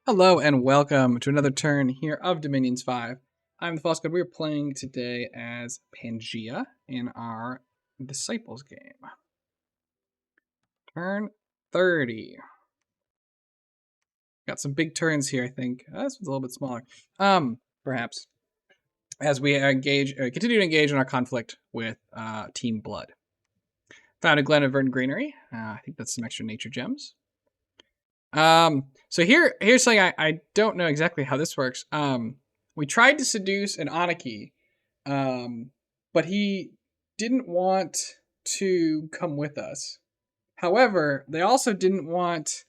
Hello and welcome to another turn here of Dominions 5. I'm the False God. We're playing today as Pangea in our Disciples game. Turn 30. Got some big turns here, I think. This one's a little bit smaller. Perhaps. As we continue to engage in our conflict with Team Blood. Found a Glen of Verdant Greenery. I think that's some extra nature gems. So here's something I don't know exactly how this works. We tried to seduce an Anaki, but he didn't want to come with us. However, they also didn't want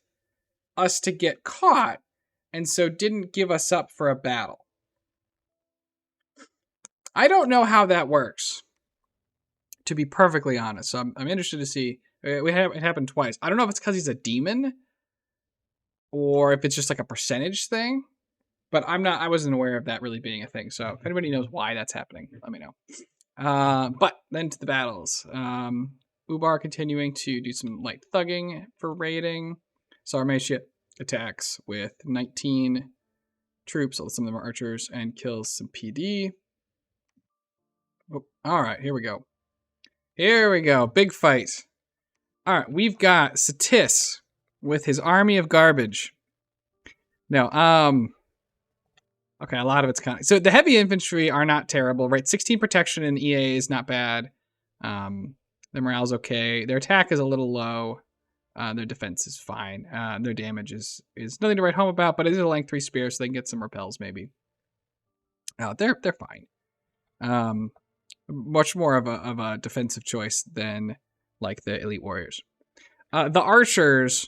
us to get caught, and so didn't give us up for a battle. I don't know how that works, to be perfectly honest. So I'm interested to see. It happened twice. I don't know if it's because he's a demon, or if it's just like a percentage thing, but I wasn't aware of that really being a thing. So if anybody knows why that's happening, let me know. But then to the battles. Ubar continuing to do some light thugging for raiding. Sauromatia attacks with 19 troops, although some of them are archers, and kills some PD. Oh, all right, here we go. Here we go, big fight. All right, we've got Satis with his army of garbage. No, okay, a lot of it's kind of... So the heavy infantry are not terrible, right? 16 protection in EA is not bad. Their morale's okay. Their attack is a little low. Their defense is fine. Their damage is nothing to write home about, but it is a length 3 spear, so they can get some repels maybe. They're fine. Much more of a defensive choice than like the elite warriors. The archers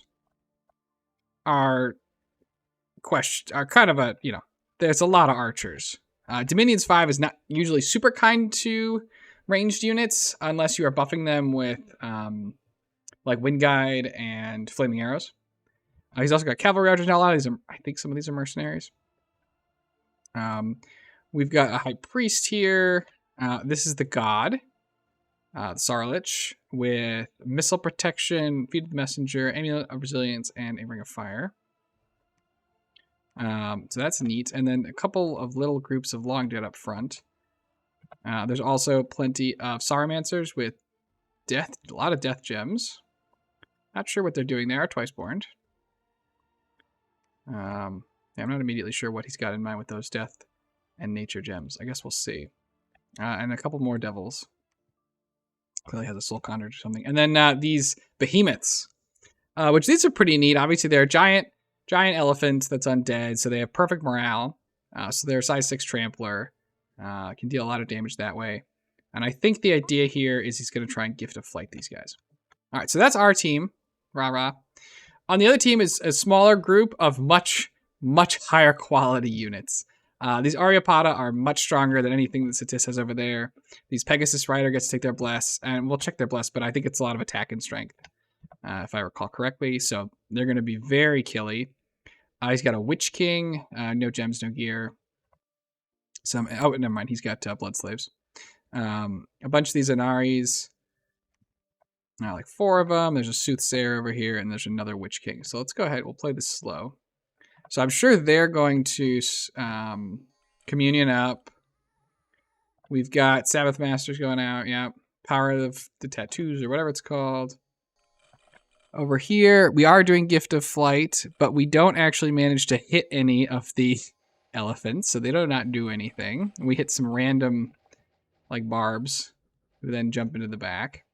are kind of a, you know, there's a lot of archers. Dominions 5 is not usually super kind to ranged units unless you are buffing them with like Wind Guide and Flaming Arrows. He's also got cavalry archers. Now a lot of these are, I think some of these are mercenaries. We've got a high priest here. This is the god, Sarlich, with missile protection, feed the messenger, amulet of resilience, and a ring of fire. So that's neat. And then a couple of little groups of long dead up front. There's also plenty of Sauromancers with a lot of death gems. Not sure what they're doing there. Twiceborn. I'm not immediately sure what he's got in mind with those death and nature gems. I guess we'll see. And a couple more devils. Clearly has a soul conjurer or something. And then these behemoths, which these are pretty neat. Obviously, they're giant elephant that's undead, so they have perfect morale. So they're size 6 trampler. Can deal a lot of damage that way. And I think the idea here is he's going to try and gift of flight these guys. All right, so that's our team. Rah-rah. On the other team is a smaller group of much higher quality units. These Aryapada are much stronger than anything that Satis has over there. These Pegasus Rider gets to take their bless, and we'll check their bless, but I think it's a lot of attack and strength, if I recall correctly. So they're going to be very killy. He's got a Witch King, no gems, no gear. Oh, never mind. He's got Blood Slaves. A bunch of these Inaris. Like 4 of them. There's a Soothsayer over here, and there's another Witch King. So let's go ahead. We'll play this slow. So I'm sure they're going to Communion up. We've got Sabbath Masters going out. Yeah. Power of the Tattoos or whatever it's called. Over here, we are doing Gift of Flight, but we don't actually manage to hit any of the elephants, so they do not do anything. We hit some random, like, barbs, who then jump into the back.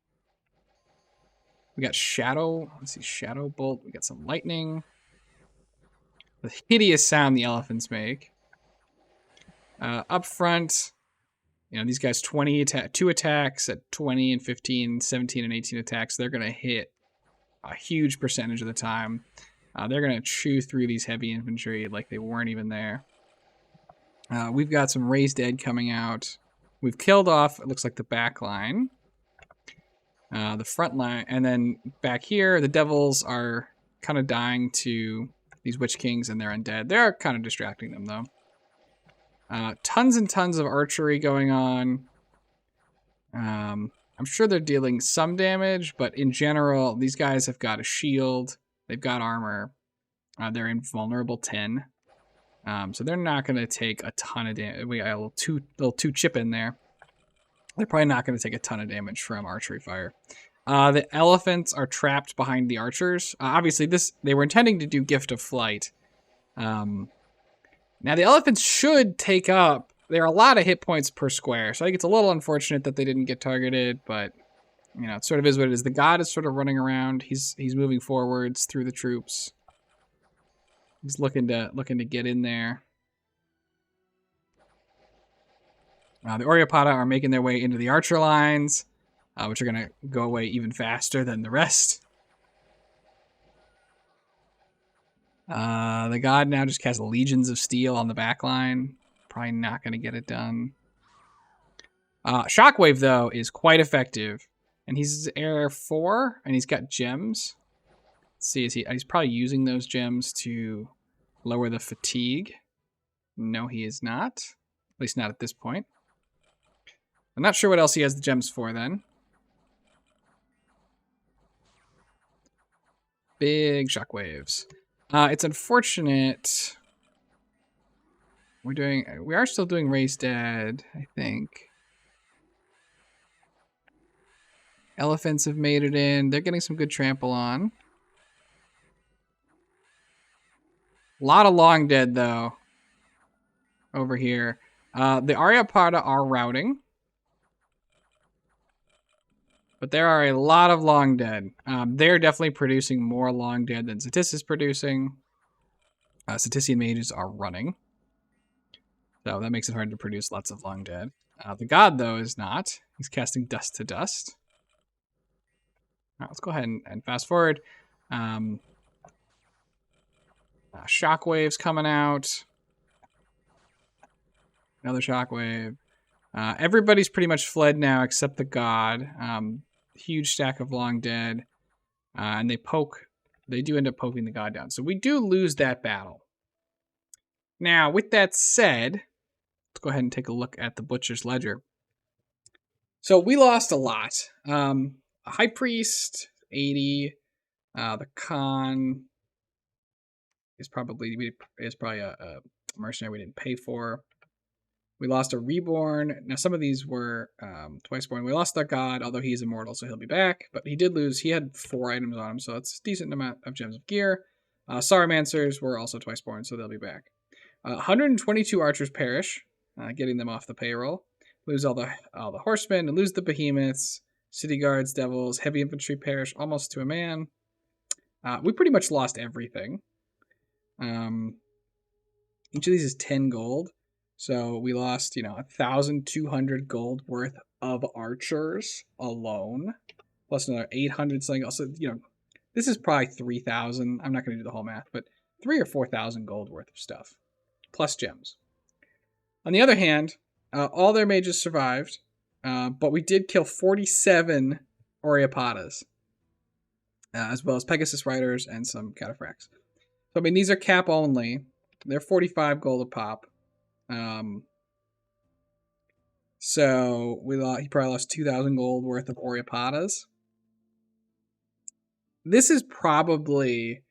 We got Shadow. Let's see, Shadow Bolt. We got some lightning. The hideous sound the elephants make. Up front, you know, these guys 2 attacks at 20 and 15, 17 and 18 attacks. They're going to hit a huge percentage of the time. They're going to chew through these heavy infantry like they weren't even there. We've got some raised dead coming out. We've killed off, it looks like, the back line. The front line. And then back here, the devils are kind of dying to these Witch Kings and they're undead. They're kind of distracting them, though. Tons and tons of archery going on. I'm sure they're dealing some damage, but in general, these guys have got a shield. They've got armor. They're invulnerable 10. So they're not going to take a ton of damage. We got a little two chip in there. They're probably not going to take a ton of damage from archery fire. The elephants are trapped behind the archers. Obviously, they were intending to do Gift of Flight. Now, the elephants should take up... There are a lot of hit points per square, so I think it's a little unfortunate that they didn't get targeted, but, you know, it sort of is what it is. The god is sort of running around. He's moving forwards through the troops. He's looking to get in there. The Oreopada are making their way into the archer lines, which are going to go away even faster than the rest. The god now just casts Legions of Steel on the back line. Probably not going to get it done. Shockwave, though, is quite effective. And he's Air 4, and he's got gems. Let's see, he's probably using those gems to lower the fatigue. No, he is not. At least not at this point. I'm not sure what else he has the gems for, then. Big shockwaves. It's unfortunate. We are still doing Raise Dead, I think. Elephants have made it in. They're getting some good trample on. A lot of long dead, though, over here. The Aryapada are routing. But there are a lot of long dead. They're definitely producing more long dead than Satis is producing. Satisian mages are running. So that makes it hard to produce lots of long dead. The god, though, is not. He's casting Dust to Dust. All right, let's go ahead and fast forward. Shockwave's coming out. Another shockwave. Everybody's pretty much fled now except the god. Huge stack of long dead. And they do end up poking the god down. So we do lose that battle. Now, with that said, let's go ahead and take a look at the Butcher's Ledger. So we lost a lot. A High Priest, 80. The Khan is probably a mercenary we didn't pay for. We lost a Reborn. Now, some of these were twice born. We lost our god, although he is immortal, so he'll be back. But he did lose. He had 4 items on him, so that's a decent amount of gems of gear. Sauromancers were also twice born, so they'll be back. 122 archers perish, getting them off the payroll. Lose all the horsemen, and lose the behemoths, city guards, devils, heavy infantry perish almost to a man. We pretty much lost everything. Each of these is 10 gold. So we lost, 1,200 gold worth of archers alone, plus another 800 something else. So, this is probably 3,000. I'm not going to do the whole math, but 3,000 or 4,000 gold worth of stuff, plus gems. On the other hand, all their mages survived, but we did kill 47 Oreopadas, as well as Pegasus Riders and some Cataphracts. So, these are cap only. They're 45 gold a pop. So he probably lost 2,000 gold worth of Oreopadas. This is probably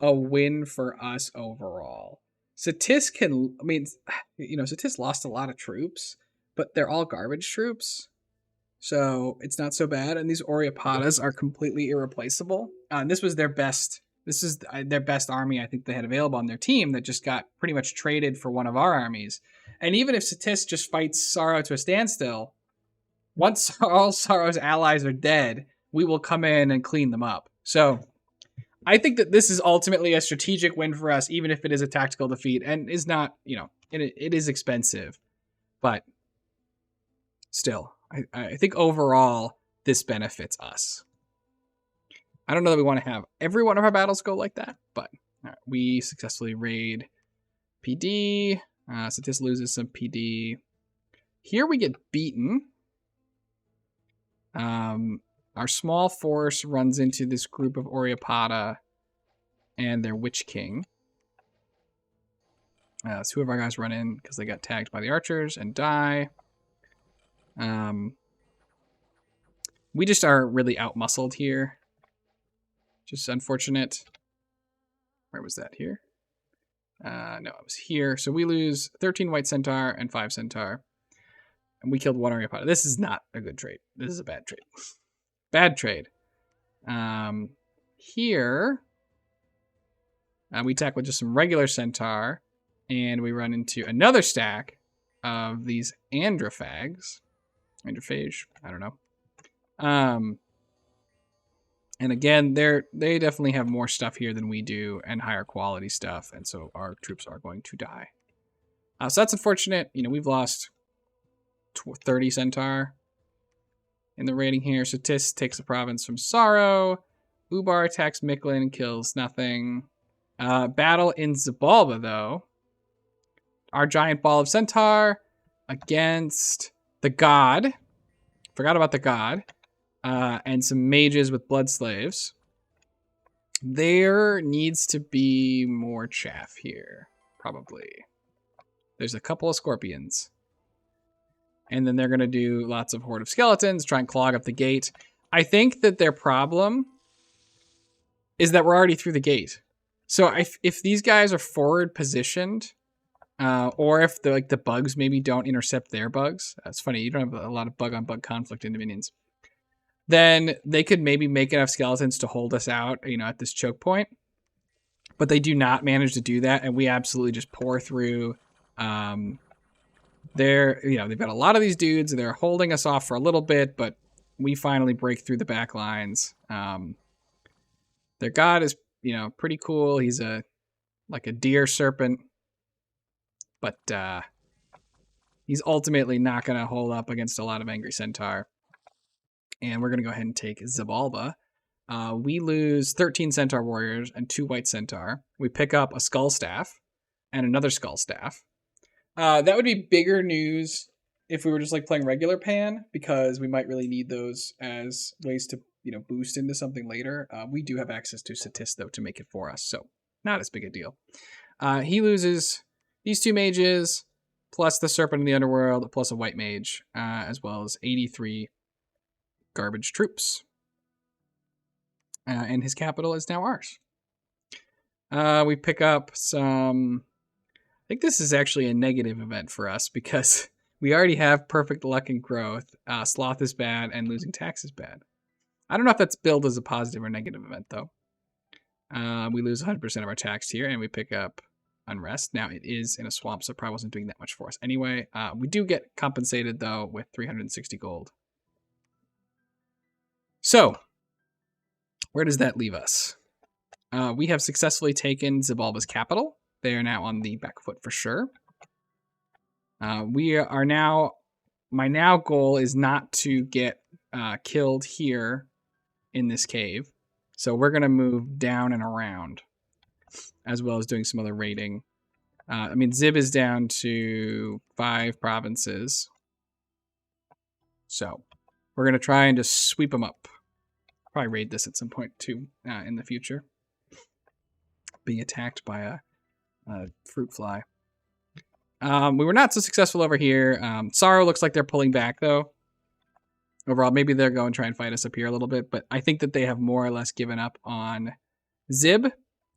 a win for us overall. Satis Satis lost a lot of troops, but they're all garbage troops. So it's not so bad. And these Oreopadas are completely irreplaceable. This was their best. This is their best army I think they had available on their team that just got pretty much traded for one of our armies. And even if Satis just fights Sorrow to a standstill, once all Sorrow's allies are dead, we will come in and clean them up. So I think that this is ultimately a strategic win for us, even if it is a tactical defeat and is not, it is expensive. But still, I think overall this benefits us. I don't know that we want to have every one of our battles go like that, but we successfully raid PD. Satis loses some PD. Here we get beaten. Our small force runs into this group of Oreopada and their Witch King. 2 of our guys run in because they got tagged by the archers and die. We just are really outmuscled here. Just unfortunate. Where was that? Here? No, it was here. So we lose 13 white centaur and 5 centaur. And we killed 1 Aryapata. This is not a good trade. This is a bad trade. Bad trade. Here, we attack with just some regular centaur. And we run into another stack of these androphages. Androphage? I don't know. And again, they definitely have more stuff here than we do and higher quality stuff. And so our troops are going to die. So that's unfortunate. You know, we've lost 30 centaur in the raiding here. Satis takes the province from Sorrow. Ubar attacks Miklin and kills nothing. Battle in Zabalba, though. Our giant ball of centaur against the god. Forgot about the god. And some mages with blood slaves. There needs to be more chaff here, probably. There's a couple of scorpions. And then they're going to do lots of horde of skeletons, try and clog up the gate. I think that their problem is that we're already through the gate. So if these guys are forward positioned, or if the bugs maybe don't intercept their bugs, that's funny, you don't have a lot of bug-on-bug conflict in Dominions, then they could maybe make enough skeletons to hold us out, you know, at this choke point. But they do not manage to do that, and we absolutely just pour through. They've got a lot of these dudes, and they're holding us off for a little bit, but we finally break through the back lines. Their god is, you know, pretty cool. He's like a deer serpent, but he's ultimately not going to hold up against a lot of angry centaur. And we're going to go ahead and take Zabalba. We lose 13 centaur warriors and 2 white centaur. We pick up a skull staff and another skull staff. That would be bigger news if we were just like playing regular Pan, because we might really need those as ways to, you know, boost into something later. We do have access to Satis, though, to make it for us, so not as big a deal. He loses these 2 mages, plus the Serpent in the Underworld, plus a white mage, as well as 83 garbage troops. And his capital is now ours. We pick up some... I think this is actually a negative event for us because we already have perfect luck and growth. Sloth is bad and losing tax is bad. I don't know if that's billed as a positive or negative event, though. We lose 100% of our tax here, and we pick up unrest. Now, it is in a swamp, so it probably wasn't doing that much for us anyway. We do get compensated, though, with 360 gold. So, where does that leave us? We have successfully taken Zabalba's capital. They are now on the back foot for sure. My now goal is not to get killed here in this cave. So we're going to move down and around, as well as doing some other raiding. I mean, Zib is down to 5 provinces. So we're going to try and just sweep them up. Probably raid this at some point too in the future. Being attacked by a fruit fly. We were not so successful over here. Sorrow looks like they're pulling back, though. Overall, maybe they'll go and try and fight us up here a little bit, but I think that they have more or less given up on Zib.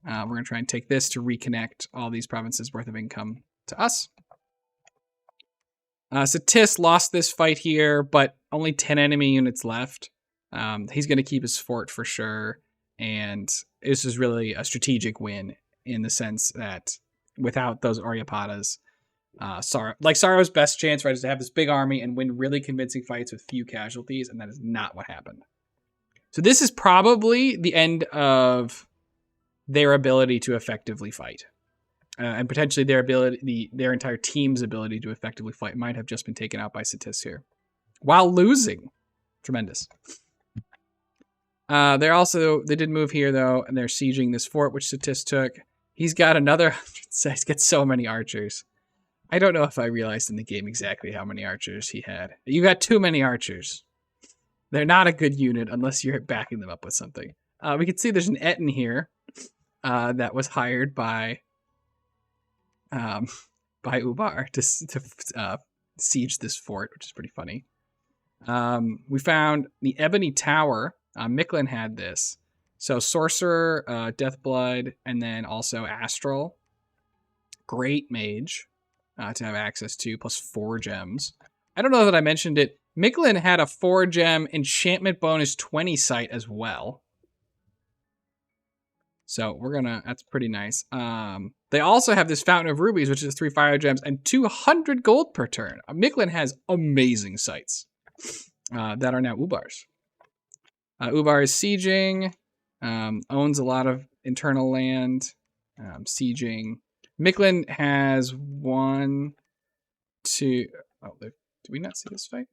We're going to try and take this to reconnect all these provinces worth of income to us. Satis lost this fight here, but only 10 enemy units left. He's going to keep his fort for sure, and this is really a strategic win in the sense that without those Aryapatas, Sorrow's best chance, right, is to have this big army and win really convincing fights with few casualties, and that is not what happened. So this is probably the end of their ability to effectively fight. And potentially their entire team's ability to effectively fight might have just been taken out by Satis here. While losing. Tremendous. They did move here, though, and they're sieging this fort, which Satis took. He's got another... He's got so many archers. I don't know if I realized in the game exactly how many archers he had. You got too many archers. They're not a good unit unless you're backing them up with something. We can see there's an Etten here that was hired by Ubar to siege this fort, which is pretty funny. We found the Ebony Tower. Miklin had this. So Sorcerer, Deathblood, and then also Astral. Great mage to have access to, plus 4 gems. I don't know that I mentioned it. Micklin had a 4-gem enchantment bonus 20 sight as well. So we're gonna, that's pretty nice. They also have this Fountain of Rubies, which is 3 fire gems and 200 gold per turn. Micklin has amazing sights that are now Ubar's. Ubar is sieging, owns a lot of internal land, sieging. Micklin has 1, 2. Oh, did we not see this fight?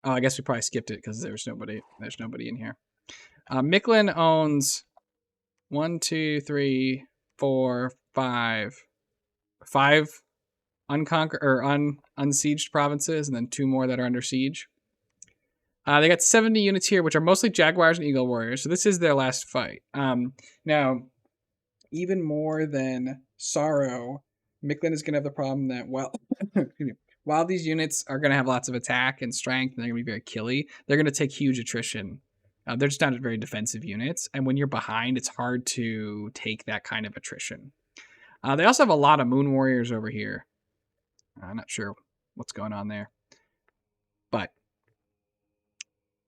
Oh, I guess we probably skipped it because there's nobody in here. Micklin owns 1, 2, 3, 4, 5 unconquered or unsieged provinces, and then 2 more that are under siege. They got 70 units here, which are mostly Jaguars and Eagle Warriors. So this is their last fight. Now, even more than Sorrow, Micklin is going to have the problem that while these units are going to have lots of attack and strength, and they're going to be very killy, they're going to take huge attrition. They're just not very defensive units, and when you're behind, it's hard to take that kind of attrition. They also have a lot of Moon Warriors over here. I'm not sure what's going on there, but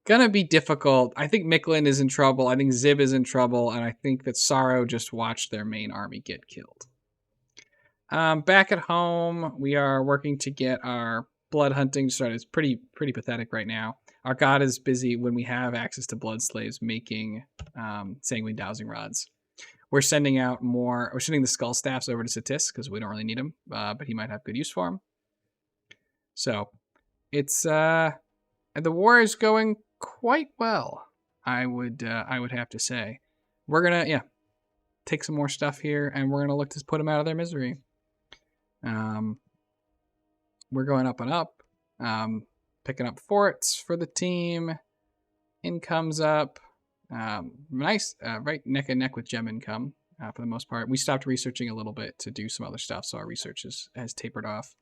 gonna be difficult. I think Micklin is in trouble. I think Zib is in trouble, and I think that Sorrow just watched their main army get killed. Back at home, we are working to get our blood hunting started. It's pretty pathetic right now. Our god is busy when we have access to blood slaves making sanguine dowsing rods. We're sending out more. We're sending the skull staffs over to Satis because we don't really need them, but he might have good use for them. So it's the war is going quite well. I would have to say. We're gonna take some more stuff here, and we're gonna look to put them out of their misery. We're going up and up. Picking up forts for the team. Income's up. Nice, right neck and neck with gem income for the most part. We stopped researching a little bit to do some other stuff, so our research has tapered off.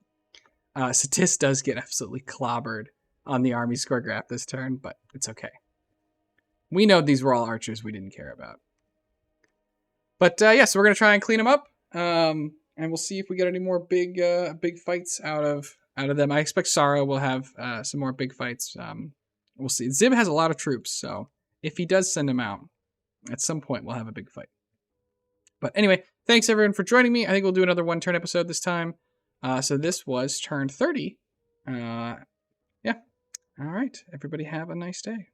Satis does get absolutely clobbered on the army score graph this turn, but it's okay. We know these were all archers we didn't care about. But so we're going to try and clean them up, and we'll see if we get any more big fights out of them. I expect Sorrow will have some more big fights. We'll see. Zib has a lot of troops, so if he does send them out, at some point we'll have a big fight. But anyway, thanks everyone for joining me. I think we'll do another 1-turn episode this time. So this was turn 30. All right. Everybody have a nice day.